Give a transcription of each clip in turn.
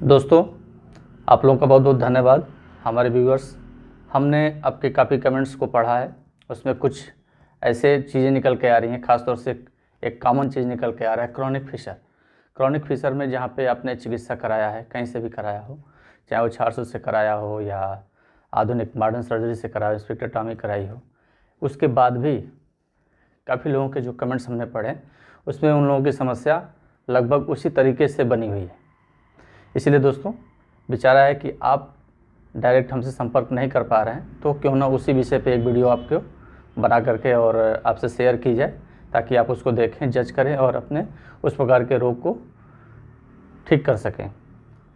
दोस्तों, आप लोगों का बहुत बहुत धन्यवाद। हमारे व्यूअर्स, हमने आपके काफ़ी कमेंट्स को पढ़ा है। उसमें कुछ ऐसे चीज़ें निकल के आ रही हैं, ख़ास तौर से एक कॉमन चीज़ निकल के आ रहा है क्रॉनिक फिशर। क्रॉनिक फिशर में जहाँ पे आपने चिकित्सा कराया है, कहीं से भी कराया हो, चाहे वो 400 से कराया हो या आधुनिक मॉडर्न सर्जरी से कराया हो, स्पेक्ट्रोटॉमी कराई हो, उसके बाद भी काफ़ी लोगों के जो कमेंट्स हमने पढ़े उसमें उन लोगों की समस्या लगभग उसी तरीके से बनी हुई है। इसलिए दोस्तों, विचारा है कि आप डायरेक्ट हमसे संपर्क नहीं कर पा रहे हैं तो क्यों ना उसी विषय पे एक वीडियो आपको बना करके और आपसे शेयर की जाए, ताकि आप उसको देखें, जज करें और अपने उस प्रकार के रोग को ठीक कर सकें,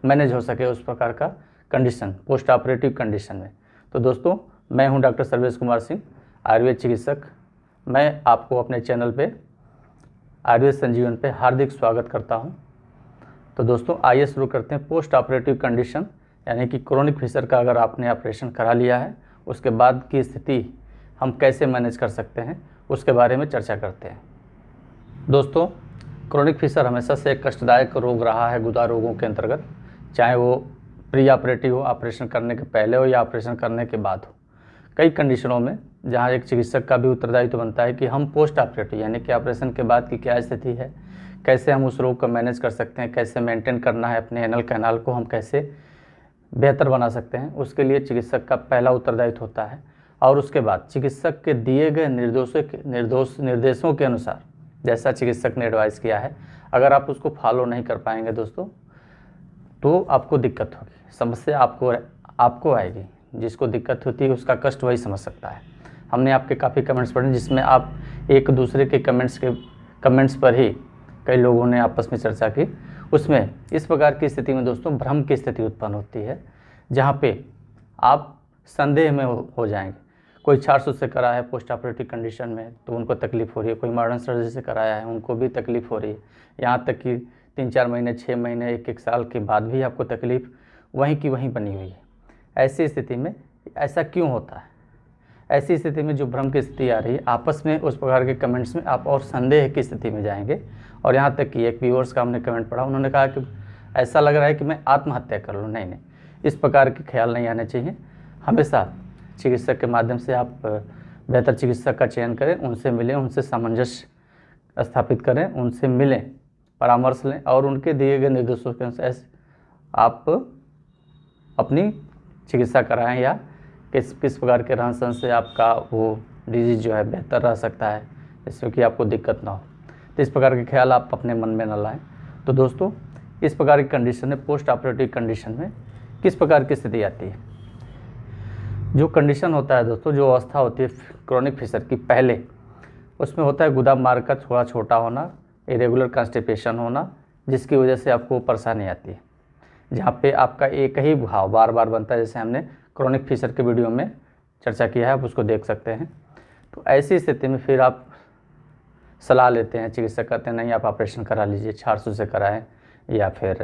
मैनेज हो सके उस प्रकार का कंडीशन, पोस्ट ऑपरेटिव कंडीशन में। तो दोस्तों, मैं हूं डॉक्टर सर्वेश कुमार सिंह, आयुर्वेद चिकित्सक। मैं आपको अपने चैनल पे आयुर्वेद संजीवन पे हार्दिक स्वागत करता हूं। तो दोस्तों, आइए शुरू करते हैं। पोस्ट ऑपरेटिव कंडीशन यानी कि क्रोनिक फिशर का अगर आपने ऑपरेशन करा लिया है, उसके बाद की स्थिति हम कैसे मैनेज कर सकते हैं, उसके बारे में चर्चा करते हैं। दोस्तों, क्रोनिक फिशर हमेशा से एक कष्टदायक रोग रहा है गुदा रोगों के अंतर्गत, चाहे वो प्री ऑपरेटिव हो, ऑपरेशन करने के पहले हो या ऑपरेशन करने के बाद हो। कई कंडीशनों में जहाँ एक चिकित्सक का भी उत्तरदायित्व बनता है कि हम पोस्ट ऑपरेटिव यानी कि ऑपरेशन के बाद की क्या स्थिति है, कैसे हम उस रोग को मैनेज कर सकते हैं, कैसे मेंटेन करना है अपने एनल कैनाल को, हम कैसे बेहतर बना सकते हैं, उसके लिए चिकित्सक का पहला उत्तरदायित्व होता है। और उसके बाद चिकित्सक के दिए गए निर्देशों के अनुसार जैसा चिकित्सक ने एडवाइस किया है, अगर आप उसको फॉलो नहीं कर पाएंगे दोस्तों, तो आपको दिक्कत होगी, समस्या आपको आएगी। जिसको दिक्कत होती है उसका कष्ट वही समझ सकता है। हमने आपके काफ़ी कमेंट्स पढ़े जिसमें आप एक दूसरे के कमेंट्स पर ही कई लोगों ने आपस में चर्चा की। उसमें इस प्रकार की स्थिति में दोस्तों भ्रम की स्थिति उत्पन्न होती है, जहाँ पे आप संदेह में हो जाएंगे। कोई 400 से करा है पोस्ट ऑपरेटिव कंडीशन में तो उनको तकलीफ़ हो रही है, कोई मॉडर्न सर्जरी से कराया है उनको भी तकलीफ़ हो रही है, यहाँ तक कि 3-4 महीने, 6 महीने, 1-1 साल के बाद भी आपको तकलीफ़ वहीं की वहीं बनी हुई है। ऐसी स्थिति में ऐसा क्यों होता है? ऐसी स्थिति में जो भ्रम की स्थिति आ रही है, आपस में उस प्रकार के कमेंट्स में आप और संदेह की स्थिति में जाएंगे। और यहाँ तक कि एक व्यूअर्स का हमने कमेंट पढ़ा, उन्होंने कहा कि ऐसा लग रहा है कि मैं आत्महत्या कर लूँ। नहीं, इस प्रकार के ख्याल नहीं आने चाहिए। हमेशा चिकित्सक के माध्यम से आप बेहतर चिकित्सक का चयन करें, उनसे मिलें, उनसे सामंजस्य स्थापित करें, उनसे मिलें, परामर्श लें और उनके दिए गए निर्देशों के अनुसार आप अपनी चिकित्सा कराएं या किस प्रकार के रहन सहन से आपका वो डिजीज़ जो है बेहतर रह सकता है, जिसमें कि आपको दिक्कत ना हो। तो इस प्रकार के ख्याल आप अपने मन में न लाएं। तो दोस्तों, इस प्रकार की कंडीशन में, पोस्ट ऑपरेटिव कंडीशन में किस प्रकार की स्थिति आती है? जो कंडीशन होता है दोस्तों, जो अवस्था होती है क्रोनिक फिशर की पहले, उसमें होता है गुदा मार्ग का थोड़ा छोटा होना, इरेगुलर कॉन्स्टिपेशन होना, जिसकी वजह से आपको परेशानी आती है, जहाँ पे आपका एक ही घाव बार बार बनता है। जैसे हमने क्रोनिक फिशर के वीडियो में चर्चा किया है, आप उसको देख सकते हैं। तो ऐसी स्थिति में फिर आप सलाह लेते हैं, चिकित्सक कहते हैं नहीं आप ऑपरेशन करा लीजिए, 400 से कराएं या फिर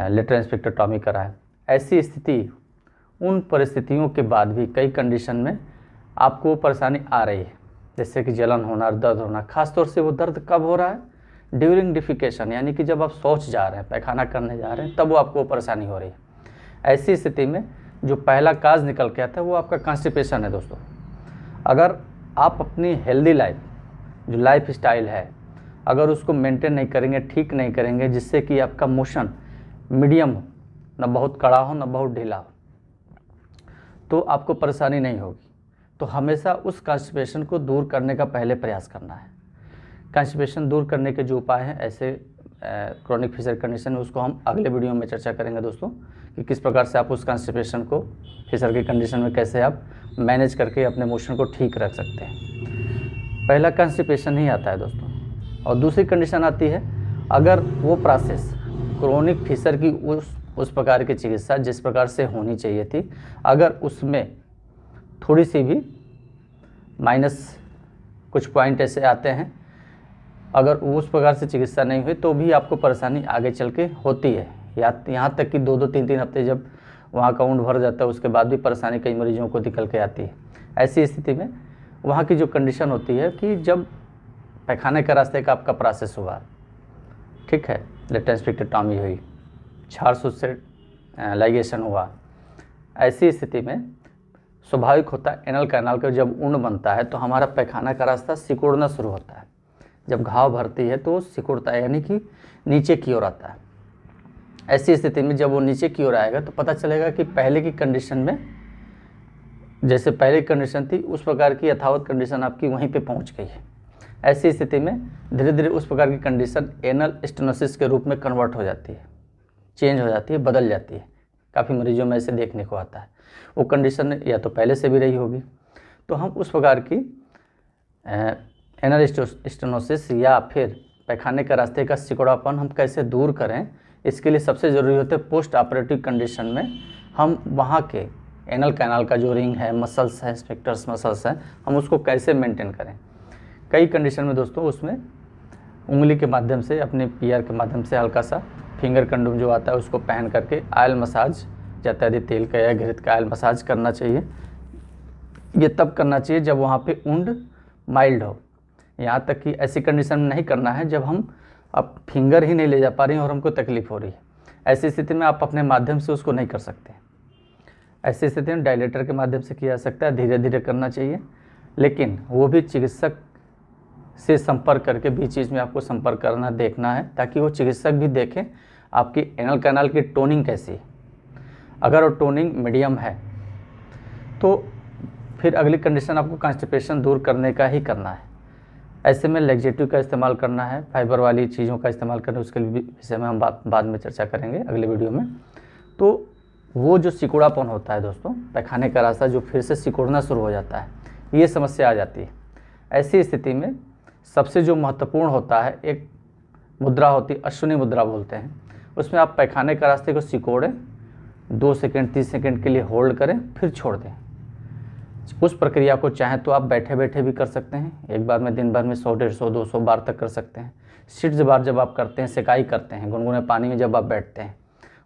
लेटरल स्पेक्ट्रोटॉमी कराएं। ऐसी स्थिति, उन परिस्थितियों के बाद भी कई कंडीशन में आपको परेशानी आ रही है, जैसे कि जलन होना, दर्द होना। खासतौर से वो दर्द कब हो रहा है? ड्यूरिंग डिफिकेशन, यानी कि जब आप शौच जा रहे हैं, पैखाना करने जा रहे हैं, तब वो आपको परेशानी हो रही है। ऐसी स्थिति में जो पहला काज निकल के आता है वो आपका कॉन्स्टिपेशन है दोस्तों। अगर आप अपनी हेल्दी लाइफ, जो लाइफ स्टाइल है, अगर उसको मेंटेन नहीं करेंगे, ठीक नहीं करेंगे, जिससे कि आपका मोशन मीडियम हो, ना बहुत कड़ा हो ना बहुत ढीला हो, तो आपको परेशानी नहीं होगी। तो हमेशा उस कॉन्स्टिपेशन को दूर करने का पहले प्रयास करना है। कॉन्स्टिपेशन दूर करने के जो उपाय हैं ऐसे क्रोनिक फिशर कंडीशन में, उसको हम अगले वीडियो में चर्चा करेंगे दोस्तों, कि किस प्रकार से आप उस कॉन्स्टिपेशन को फिशर की कंडीशन में कैसे आप मैनेज करके अपने मोशन को ठीक रख सकते हैं। पहला कॉन्स्टिपेशन ही आता है दोस्तों। और दूसरी कंडीशन आती है, अगर वो प्रोसेस क्रोनिक फिशर की उस प्रकार की चिकित्सा जिस प्रकार से होनी चाहिए थी, अगर उसमें थोड़ी सी भी माइनस कुछ पॉइंट ऐसे आते हैं, अगर उस प्रकार से चिकित्सा नहीं हुई तो भी आपको परेशानी आगे चल के होती है। या यहाँ तक कि 2-2, 3-3 हफ्ते जब वहाँ का काउंट भर जाता है, उसके बाद भी परेशानी कई मरीजों को निकल के आती है। ऐसी स्थिति में वहाँ की जो कंडीशन होती है कि जब पैखाने के रास्ते का आपका प्रोसेस हुआ, ठीक है, लेटरल स्पेक्ट्रोटॉमी हुई, क्षारसूत्र से लाइगेशन हुआ। ऐसी स्थिति में स्वाभाविक होता है एनल कैनाल का जब ऊन बनता है तो हमारा पैखाना का रास्ता सिकुड़ना शुरू होता है। जब घाव भरती है तो सिकुड़ता है, यानी कि नीचे की ओर आता है। ऐसी स्थिति में जब वो नीचे की ओर आएगा तो पता चलेगा कि पहले की कंडीशन में, जैसे पहले की कंडीशन थी उस प्रकार की यथावत कंडीशन आपकी वहीं पे पहुंच गई है। ऐसी स्थिति में धीरे धीरे उस प्रकार की कंडीशन एनल स्टेनोसिस के रूप में कन्वर्ट हो जाती है, चेंज हो जाती है, बदल जाती है। काफ़ी मरीजों में ऐसे देखने को आता है। वो कंडीशन या तो पहले से भी रही होगी। तो हम उस प्रकार की एनल स्टेनोसिस या फिर पैखाने के रास्ते का सिकुड़ापन हम कैसे दूर करें, इसके लिए सबसे ज़रूरी होता है पोस्ट ऑपरेटिव कंडीशन में हम वहाँ के एनल कैनाल का जो रिंग है, मसल्स है, स्फिंक्टर्स मसल्स हैं, हम उसको कैसे मेंटेन करें। कई कंडीशन में दोस्तों उसमें उंगली के माध्यम से, अपने पीआर के माध्यम से हल्का सा फिंगर कंडोम जो आता है उसको पहन करके ऑयल मसाज, इत्यादि तेल का या घृत का ऑयल मसाज करना चाहिए। ये तब करना चाहिए जब वहाँ पे वुंड माइल्ड हो। यहाँ तक कि ऐसी कंडीशन में नहीं करना है जब हम अब फिंगर ही नहीं ले जा पा रही हैं और हमको तकलीफ़ हो रही है। ऐसी स्थिति में आप अपने माध्यम से उसको नहीं कर सकते। ऐसी स्थिति में डायलेटर के माध्यम से किया जा सकता है, धीरे धीरे करना चाहिए, लेकिन वो भी चिकित्सक से संपर्क करके बीच चीज़ में आपको संपर्क करना, देखना है, ताकि वो चिकित्सक भी देखें आपकी एनल कैनाल की टोनिंग कैसी है। अगर वो टोनिंग मीडियम है तो फिर अगली कंडीशन आपको कॉन्स्टिपेशन दूर करने का ही करना है। ऐसे में लैक्सेटिव का इस्तेमाल करना है, फाइबर वाली चीज़ों का इस्तेमाल करना है, उसके विषय में हम बाद में चर्चा करेंगे अगले वीडियो में। तो वो जो सिकुड़ापन होता है दोस्तों, पैखाने का रास्ता जो फिर से सिकुड़ना शुरू हो जाता है, ये समस्या आ जाती है। ऐसी स्थिति में सबसे जो महत्वपूर्ण होता है, एक मुद्रा होती है, अश्विनी मुद्रा बोलते हैं। उसमें आप पैखाने का रास्ते को सिकोड़ें, 2 सेकंड 30 सेकंड के लिए होल्ड करें, फिर छोड़ दें। उस प्रक्रिया को चाहें तो आप बैठे बैठे भी कर सकते हैं। एक बार में दिन भर में 100, 150, 200 बार तक कर सकते हैं। सिट्स बार जब आप करते हैं, सिकाई करते हैं, गुनगुने पानी में जब आप बैठते हैं,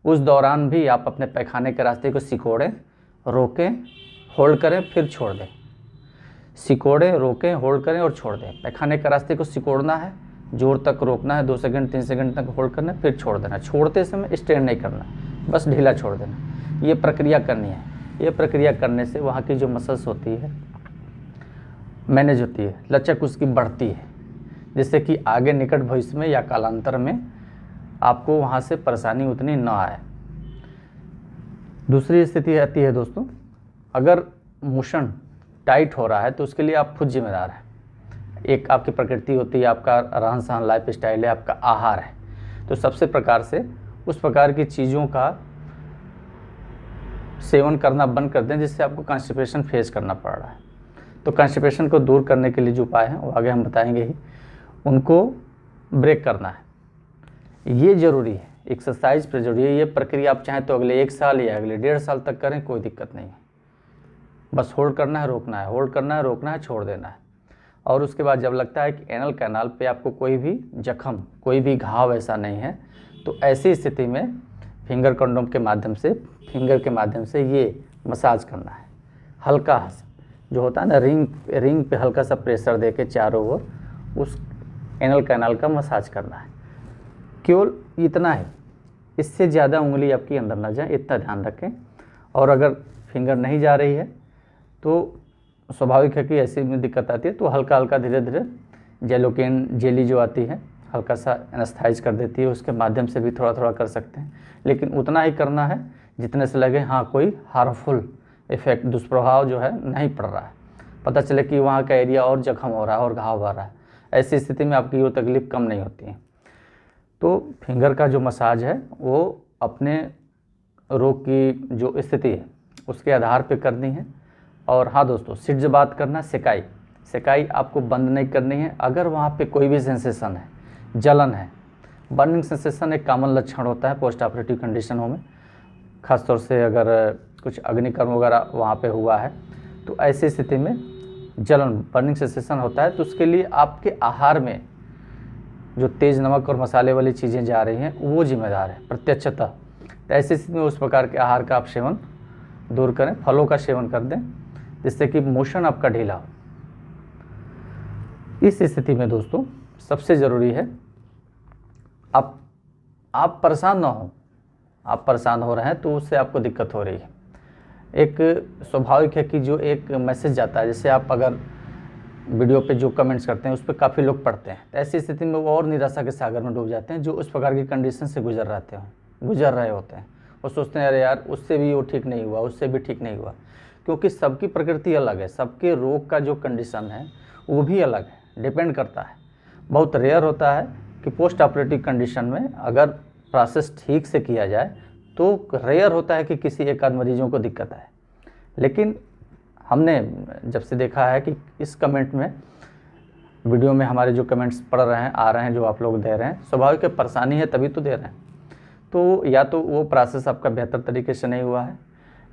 उस दौरान भी आप अपने पैखाने के रास्ते को सिकोड़ें, रोकें, होल्ड करें, फिर छोड़ दें। सिकोड़ें, रोकें, होल्ड करें और छोड़ दें। पैखाने के रास्ते को सिकोड़ना है, जोर तक रोकना है, 2 सेकंड 3 सेकंड तक होल्ड करना है, फिर छोड़ देना। छोड़ते समय स्ट्रेन नहीं करना, बस ढीला छोड़ देना। ये प्रक्रिया करनी है। ये प्रक्रिया करने से वहाँ की जो मसल्स होती है मैनेज होती है, लचक उसकी बढ़ती है, जिससे कि आगे निकट भविष्य में या कालांतर में आपको वहाँ से परेशानी उतनी ना आए। दूसरी स्थिति आती है दोस्तों, अगर मोशन टाइट हो रहा है तो उसके लिए आप खुद जिम्मेदार हैं। एक आपकी प्रकृति होती है, आपका रहन सहन, लाइफ स्टाइल है, आपका आहार है। तो सबसे प्रकार से उस प्रकार की चीज़ों का सेवन करना बंद कर दें जिससे आपको कॉन्स्टिपेशन फेस करना पड़ रहा है। तो कॉन्स्टिपेशन को दूर करने के लिए जो उपाय हैं वो आगे हम बताएंगे ही, उनको ब्रेक करना है। ये ज़रूरी है, एक्सरसाइज पर जरूरी है। ये प्रक्रिया आप चाहें तो अगले 1 साल या अगले 1.5 साल तक करें, कोई दिक्कत नहीं है। बस होल्ड करना है, रोकना है, होल्ड करना है, रोकना है, छोड़ देना है। और उसके बाद जब लगता है कि एनल कैनाल पे आपको कोई भी जख्म, कोई भी घाव ऐसा नहीं है, तो ऐसी स्थिति में फिंगर कंडोम के माध्यम से, फिंगर के माध्यम से ये मसाज करना है। हल्का जो होता है ना, रिंग पे हल्का सा प्रेशर दे के चारों ओर उस एनल कैनाल का मसाज करना है। केवल इतना है, इससे ज़्यादा उंगली आपकी अंदर ना जाए, इतना ध्यान रखें। और अगर फिंगर नहीं जा रही है तो स्वाभाविक है कि ऐसी में दिक्कत आती है, तो हल्का हल्का धीरे धीरे जेलोकेन जेली जो आती है हल्का सा एनेस्थाइज कर देती है, उसके माध्यम से भी थोड़ा थोड़ा कर सकते हैं। लेकिन उतना ही करना है जितने से लगे हाँ कोई हार्मफुल इफेक्ट, दुष्प्रभाव जो है नहीं पड़ रहा है, पता चले कि वहाँ का एरिया और जख्म हो रहा है और घाव आ रहा है। ऐसी स्थिति में आपकी वो तकलीफ़ कम नहीं होती है। तो फिंगर का जो मसाज है वो अपने रोग की जो स्थिति है उसके आधार पे करनी है। और हाँ दोस्तों, सिट से बात करना, सिकाई आपको बंद नहीं करनी है। अगर वहाँ पे कोई भी सेंसेशन है, जलन है, बर्निंग सेंसेशन एक कॉमन लक्षण होता है पोस्ट ऑपरेटिव कंडीशनों में, ख़ासतौर से अगर कुछ अग्निकर्म वगैरह वहाँ पे हुआ है, तो ऐसी स्थिति में जलन, बर्निंग सेंसेशन होता है। तो उसके लिए आपके आहार में जो तेज़ नमक और मसाले वाली चीज़ें जा रही हैं वो जिम्मेदार है प्रत्यक्षतः। तो ऐसी स्थिति में उस प्रकार के आहार का आप सेवन दूर करें, फलों का सेवन कर दें जिससे कि मोशन आपका ढीला हो। इस स्थिति में दोस्तों सबसे ज़रूरी है आप परेशान ना हो, आप परेशान हो रहे हैं तो उससे आपको दिक्कत हो रही है। एक स्वाभाविक है कि जो एक मैसेज जाता है, जैसे आप अगर वीडियो पे जो कमेंट्स करते हैं उस पर काफ़ी लोग पढ़ते हैं, तो ऐसी स्थिति में वो और निराशा के सागर में डूब जाते हैं, जो उस प्रकार की कंडीशन से गुजर रहे होते हैं। वो सोचते हैं अरे यार उससे भी वो ठीक नहीं हुआ, उससे भी ठीक नहीं हुआ, क्योंकि सबकी प्रकृति अलग है, सबके रोग का जो कंडीशन है वो भी अलग है, डिपेंड करता है। बहुत रेयर होता है कि पोस्ट ऑपरेटिव कंडीशन में अगर प्रोसेस ठीक से किया जाए तो रेयर होता है कि किसी एक आध मरीजों को दिक्कत आए। लेकिन हमने जब से देखा है कि इस कमेंट में, वीडियो में हमारे जो कमेंट्स पढ़ रहे हैं, आ रहे हैं, जो आप लोग दे रहे हैं, स्वाभाविक परेशानी है तभी तो दे रहे हैं। तो या तो वो प्रोसेस आपका बेहतर तरीके से नहीं हुआ है,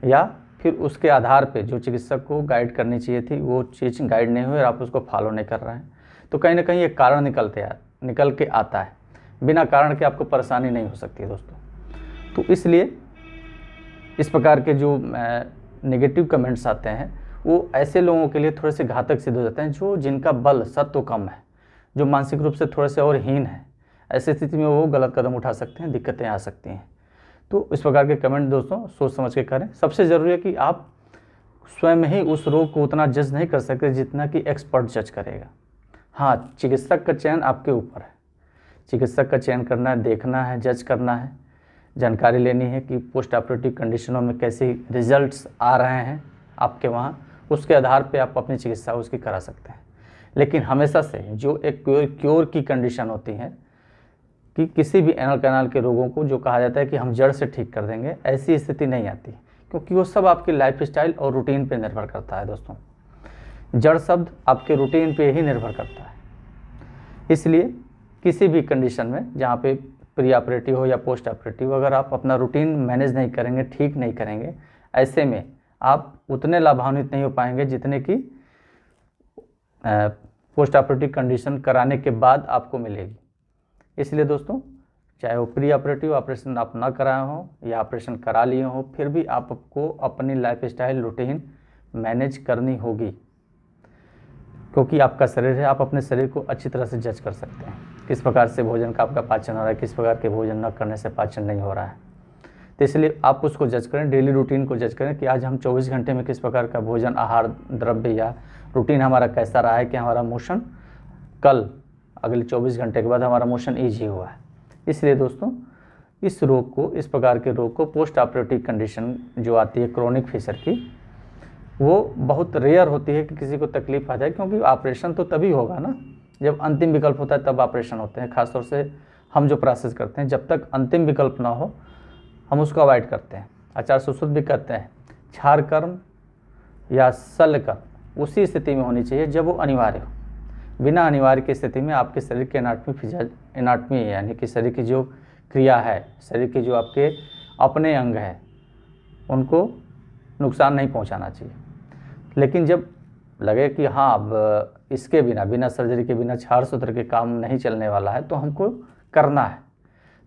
या फिर उसके आधार पे जो चिकित्सक को गाइड करनी चाहिए थी वो चीज़ गाइड नहीं हुई और आप उसको फॉलो नहीं कर रहे हैं। तो कहीं ना कहीं एक कारण निकल के आता है। बिना कारण के आपको परेशानी नहीं हो सकती है दोस्तों। तो इसलिए इस प्रकार के जो नेगेटिव कमेंट्स आते हैं वो ऐसे लोगों के लिए थोड़े से घातक सिद्ध हो जाते हैं जिनका बल सत्व कम है, जो मानसिक रूप से थोड़े से और हीन है। ऐसी स्थिति में वो गलत कदम उठा सकते हैं, दिक्कतें आ सकती हैं। तो इस प्रकार के कमेंट दोस्तों सोच समझ के करें। सबसे ज़रूरी है कि आप स्वयं ही उस रोग को उतना जज नहीं कर सकते जितना कि एक्सपर्ट जज करेगा। हाँ, चिकित्सक का चयन आपके ऊपर है, चिकित्सक का चयन करना है, देखना है, जज करना है, जानकारी लेनी है कि पोस्ट ऑपरेटिव कंडीशनों में कैसे रिजल्ट्स आ रहे हैं आपके वहाँ, उसके आधार पे आप अपनी चिकित्सा उसकी करा सकते हैं। लेकिन हमेशा से जो एक क्योर की कंडीशन होती है कि किसी भी एनल कैनाल के रोगों को जो कहा जाता है कि हम जड़ से ठीक कर देंगे, ऐसी स्थिति नहीं आती, क्योंकि वो सब आपकी लाइफस्टाइल और रूटीन पे निर्भर करता है दोस्तों। जड़ शब्द आपके रूटीन पे ही निर्भर करता है। इसलिए किसी भी कंडीशन में जहाँ पे प्री ऑपरेटिव हो या पोस्ट ऑपरेटिव, अगर आप अपना रूटीन मैनेज नहीं करेंगे, ठीक नहीं करेंगे, ऐसे में आप उतने लाभान्वित नहीं हो पाएंगे जितने कि पोस्ट ऑपरेटिव कंडीशन कराने के बाद आपको मिलेगी। इसलिए दोस्तों, चाहे वो प्री ऑपरेटिव ऑपरेशन आप ना कराए हो या ऑपरेशन करा लिए हो, फिर भी आपको अपनी लाइफस्टाइल रूटीन मैनेज करनी होगी, क्योंकि आपका शरीर है। आप अपने शरीर को अच्छी तरह से जज कर सकते हैं, किस प्रकार से भोजन का आपका पाचन हो रहा है, किस प्रकार के भोजन न करने से पाचन नहीं हो रहा है। तो इसलिए आप उसको जज करें, डेली रूटीन को जज करें कि आज हम 24 घंटे में किस प्रकार का भोजन, आहार, द्रव्य या रूटीन हमारा कैसा रहा है, कि हमारा मोशन कल अगले 24 घंटे के बाद हमारा मोशन ईजी हुआ है। इसलिए दोस्तों, इस रोग को, इस प्रकार के रोग को, पोस्ट ऑपरेटिव कंडीशन जो आती है क्रोनिक फीसर की, वो बहुत रेयर होती है कि किसी को तकलीफ आ जाए, क्योंकि ऑपरेशन तो तभी होगा ना जब अंतिम विकल्प होता है, तब ऑपरेशन होते हैं। खासतौर से हम जो प्रोसेस करते हैं, जब तक अंतिम विकल्प ना हो हम उसको अवॉइड करते हैं। आचार्य सुश्रुत भी कहते हैं क्षार कर्म या शल्य कर्म उसी स्थिति में होनी चाहिए जब वो अनिवार्य हो। बिना अनिवार्य की स्थिति में आपके शरीर के एनाटमी यानी कि शरीर की जो क्रिया है, शरीर के जो आपके अपने अंग हैं, उनको नुकसान नहीं पहुंचाना चाहिए। लेकिन जब लगे कि हाँ अब इसके बिना सर्जरी के बिना क्षार सूत्र के काम नहीं चलने वाला है, तो हमको करना है,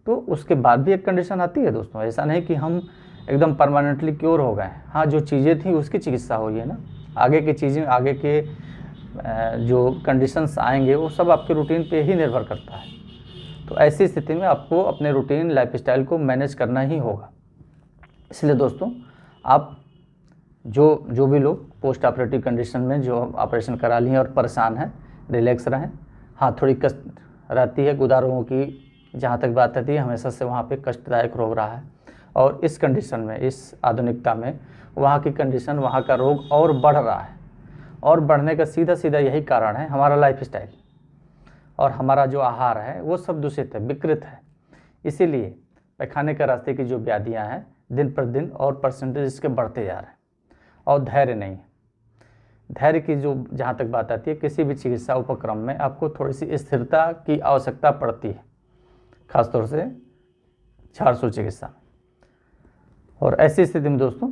तो उसके बाद भी एक कंडीशन आती है दोस्तों। ऐसा नहीं कि हम एकदम परमानेंटली क्योर हो गए। हाँ, जो चीज़ें थी उसकी चिकित्सा हुई है ना, आगे की चीज़ें, आगे के जो कंडीशंस आएंगे वो सब आपके रूटीन पे ही निर्भर करता है। तो ऐसी स्थिति में आपको अपने रूटीन लाइफस्टाइल को मैनेज करना ही होगा। इसलिए दोस्तों, आप जो भी लोग पोस्ट ऑपरेटिव कंडीशन में जो ऑपरेशन करा लिए और परेशान हैं, रिलैक्स रहें। हाँ, थोड़ी कष्ट रहती है, गुदा रोगों की जहाँ तक बात आती है, हमेशा से वहाँ पे कष्टदायक रोग रहा है, और इस कंडीशन में, इस आधुनिकता में वहाँ की कंडीशन, वहाँ का रोग और बढ़ रहा है। और बढ़ने का सीधा यही कारण है हमारा लाइफस्टाइल और हमारा जो आहार है वो सब दूषित है, विकृत है। इसीलिए पैखाने के रास्ते की जो व्याधियाँ हैं दिन पर दिन और परसेंटेज इसके बढ़ते जा रहे हैं, और धैर्य नहीं है। धैर्य की जो जहाँ तक बात आती है, किसी भी चिकित्सा उपक्रम में आपको थोड़ी सी स्थिरता की आवश्यकता पड़ती है, खासतौर से क्षार चिकित्सा में। और ऐसी स्थिति में दोस्तों,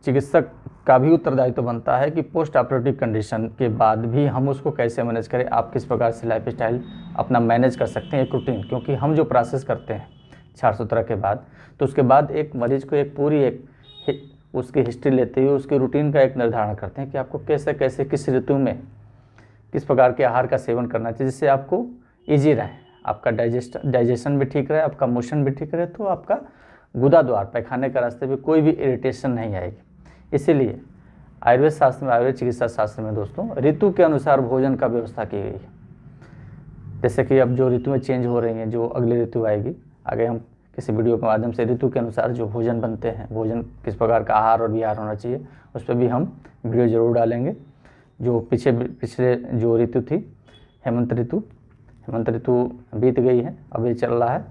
चिकित्सक का भी उत्तरदायित्व बनता है कि पोस्ट ऑपरेटिव कंडीशन के बाद भी हम उसको कैसे मैनेज करें, आप किस प्रकार से लाइफस्टाइल अपना मैनेज कर सकते हैं, एक रूटीन। क्योंकि हम जो प्रोसेस करते हैं क्षार सूत्र के बाद, तो उसके बाद एक मरीज को एक पूरी उसकी हिस्ट्री लेते हुए उसके रूटीन का एक निर्धारण करते हैं कि आपको कैसे कैसे किस ऋतु में किस प्रकार के आहार का सेवन करना चाहिए, जिससे आपको ईजी रहे, आपका डाइजेशन भी ठीक रहे, आपका मोशन भी ठीक रहे, तो आपका गुदा द्वार पैखाने का रास्ते पे कोई भी इरिटेशन नहीं आएगी। इसीलिए आयुर्वेद शास्त्र में, आयुर्वेद चिकित्सा शास्त्र में दोस्तों ऋतु के अनुसार भोजन का व्यवस्था की गई है। जैसे कि अब जो ऋतु में चेंज हो रही हैं, जो अगली ऋतु आएगी, आगे हम किसी वीडियो के माध्यम से ऋतु के अनुसार जो भोजन बनते हैं, भोजन किस प्रकार का आहार और विहार होना चाहिए, उस पर भी हम वीडियो ज़रूर डालेंगे। जो पिछले जो ऋतु थी हेमंत ऋतु बीत गई है, अब ये चल रहा है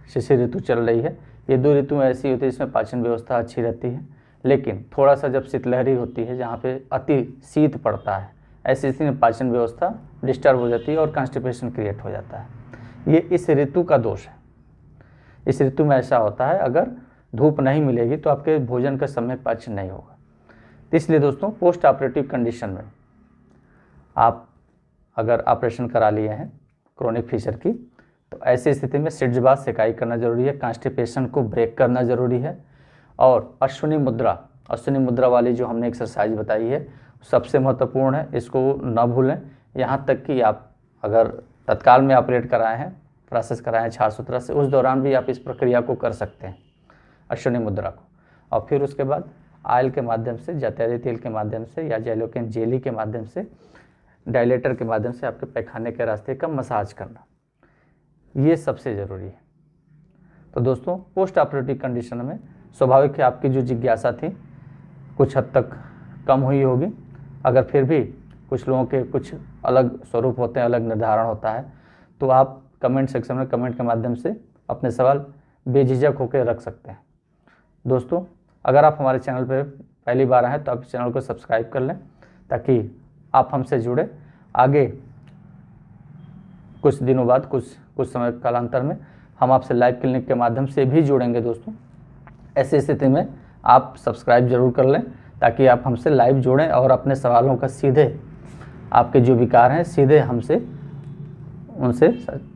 शिशिर ऋतु चल रही है। ये 2 ऋतु ऐसी होती है जिसमें पाचन व्यवस्था अच्छी रहती है, लेकिन थोड़ा सा जब शीतलहरी होती है, जहाँ पे अति शीत पड़ता है, ऐसी स्थिति में पाचन व्यवस्था डिस्टर्ब हो जाती है और कॉन्स्टिपेशन क्रिएट हो जाता है। ये इस ऋतु का दोष है। इस ऋतु में ऐसा होता है, अगर धूप नहीं मिलेगी तो आपके भोजन का सम्यक पाचन नहीं होगा। इसलिए दोस्तों पोस्ट ऑपरेटिव कंडीशन में आप अगर ऑपरेशन करा लिए हैं क्रोनिक फीचर की, तो ऐसी स्थिति में सिड्जबाथ सिकाई करना जरूरी है, कॉन्स्टिपेशन को ब्रेक करना जरूरी है। और अश्विनी मुद्रा वाली जो हमने एक्सरसाइज बताई है सबसे महत्वपूर्ण है, इसको न भूलें। यहाँ तक कि आप अगर तत्काल में ऑपरेट कराए हैं, प्रोसेस कराए हैं छार सूत्रा से, उस दौरान भी आप इस प्रक्रिया को कर सकते हैं, अश्विनी मुद्रा को। और फिर उसके बाद ऑयल के माध्यम से, जैतूनी तेल के माध्यम से या जैलोकेन जेली के माध्यम से, डायलेटर के माध्यम से आपके पैखाने के रास्ते का मसाज करना, ये सबसे ज़रूरी है। तो दोस्तों पोस्ट ऑपरेटिव कंडीशन में स्वाभाविक है आपकी जो जिज्ञासा थी कुछ हद तक कम हुई होगी। अगर फिर भी कुछ लोगों के कुछ अलग स्वरूप होते हैं, अलग निर्धारण होता है, तो आप कमेंट सेक्शन में कमेंट के माध्यम से अपने सवाल बेझिझक होकर रख सकते हैं। दोस्तों अगर आप हमारे चैनल पर पहली बार आए हैं तो आप चैनल को सब्सक्राइब कर लें, ताकि आप हमसे जुड़े। आगे कुछ दिनों बाद, कुछ समय कालांतर में हम आपसे लाइव क्लिनिक के माध्यम से भी जुड़ेंगे दोस्तों। ऐसी स्थिति में आप सब्सक्राइब जरूर कर लें, ताकि आप हमसे लाइव जुड़ें और अपने सवालों का सीधे, आपके जो विकार हैं सीधे उनसे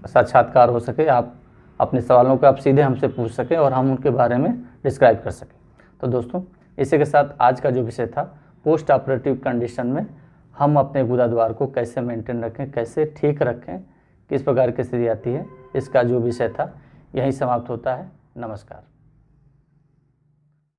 साक्षात्कार हो सके। आप अपने सवालों को आप सीधे हमसे पूछ सकें और हम उनके बारे में डिस्क्राइब कर सकें। तो दोस्तों इसी के साथ आज का जो विषय था, पोस्ट ऑपरेटिव कंडीशन में हम अपने गुदा द्वार को कैसे मेंटेन रखें, कैसे ठीक रखें, किस प्रकार की स्थिति आती है, इसका जो विषय था यहीं समाप्त होता है। नमस्कार।